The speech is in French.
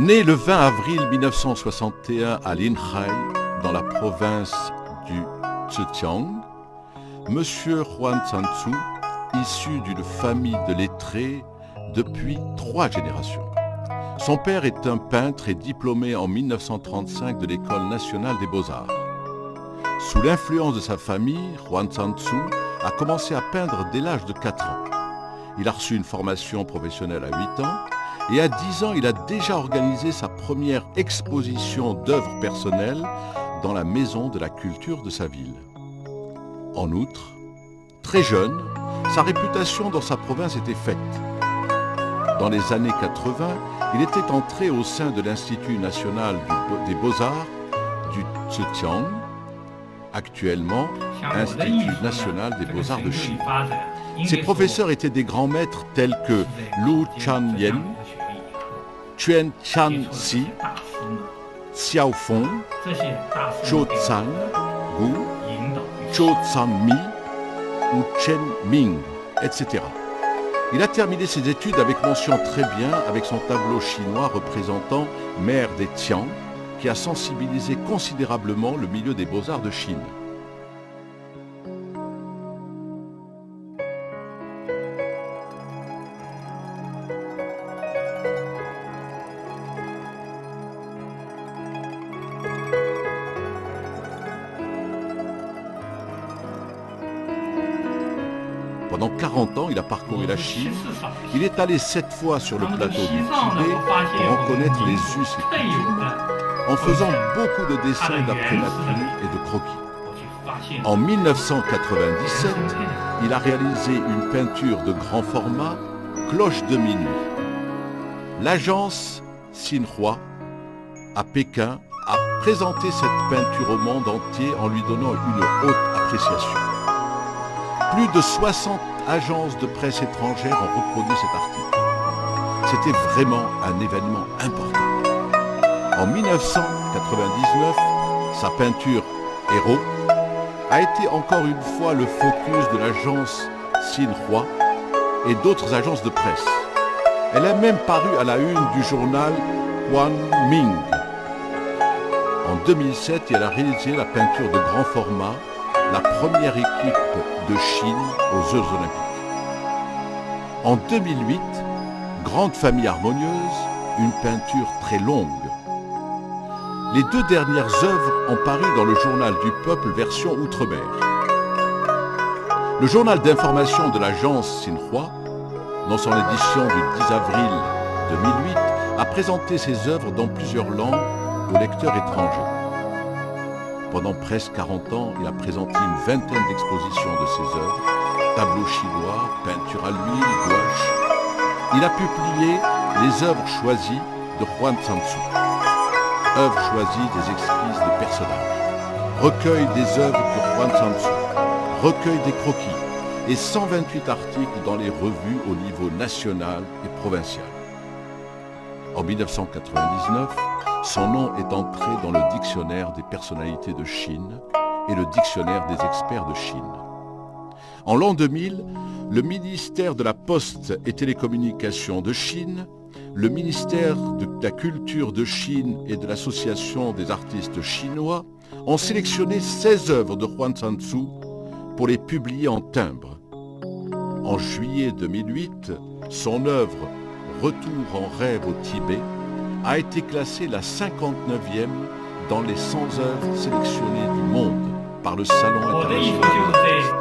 Né le 20 avril 1961 à Linhai, dans la province du Zhejiang, Monsieur Huang Zhangzu, issu d'une famille de lettrés depuis 3 générations. Son père est un peintre et diplômé en 1935 de l'École nationale des beaux-arts. Sous l'influence de sa famille, Huang Zhangzu a commencé à peindre dès l'âge de 4 ans. Il a reçu une formation professionnelle à 8 ans et à 10 ans, il a déjà organisé sa première exposition d'œuvres personnelles dans la maison de la culture de sa ville. En outre, très jeune, sa réputation dans sa province était faite. Dans les années 80, il était entré au sein de l'Institut national des beaux-arts du Zhejiang, actuellement Institut national des beaux-arts de Chine. Ses professeurs étaient des grands maîtres tels que Lu Chanyan, Quan Chan-si, Xiao Feng, Zhou Zhang Gu, Zhou Zhang-mi ou Chen Ming, etc. Il a terminé ses études avec mention très bien avec son tableau chinois représentant Mère des Tian, qui a sensibilisé considérablement le milieu des beaux-arts de Chine. Pendant 40 ans, il a parcouru la Chine. Il est allé 7 fois sur le plateau du Tibet pour en connaître les us et coutumes, en faisant beaucoup de dessins d'après nature et de croquis. En 1997, il a réalisé une peinture de grand format, Cloche de minuit. L'agence Xinhua, à Pékin, a présenté cette peinture au monde entier en lui donnant une haute appréciation. Plus de 60 agences de presse étrangères ont reproduit cet article. C'était vraiment un événement important. En 1999, sa peinture Héros a été encore une fois le focus de l'agence Xinhua et d'autres agences de presse. Elle a même paru à la une du journal Guangming. En 2007, elle a réalisé la peinture de grand format, la première équipe de Chine aux Jeux Olympiques. En 2008, Grande famille harmonieuse, une peinture très longue. Les 2 dernières œuvres ont paru dans le journal du peuple version Outre-mer. Le journal d'information de l'agence Xinhua, dans son édition du 10 avril 2008, a présenté ses œuvres dans plusieurs langues aux lecteurs étrangers. Pendant presque 40 ans, il a présenté une vingtaine d'expositions de ses œuvres, tableaux chinois, peinture à l'huile, gouache. Il a publié les œuvres choisies de Huang Zhangzu, œuvres choisies des esquisses de personnages, recueil des œuvres de Huang Zhangzu, recueil des croquis et 128 articles dans les revues au niveau national et provincial. En 1999, son nom est entré dans le dictionnaire des personnalités de Chine et le dictionnaire des experts de Chine. En l'an 2000, le ministère de la Poste et Télécommunications de Chine, le ministère de la Culture de Chine et de l'Association des artistes chinois ont sélectionné 16 œuvres de Huang Zhangzu pour les publier en timbre. En juillet 2008, son œuvre « Retour en rêve au Tibet » a été classée la 59e dans les 100 œuvres sélectionnées du monde par le Salon international de l'artiste.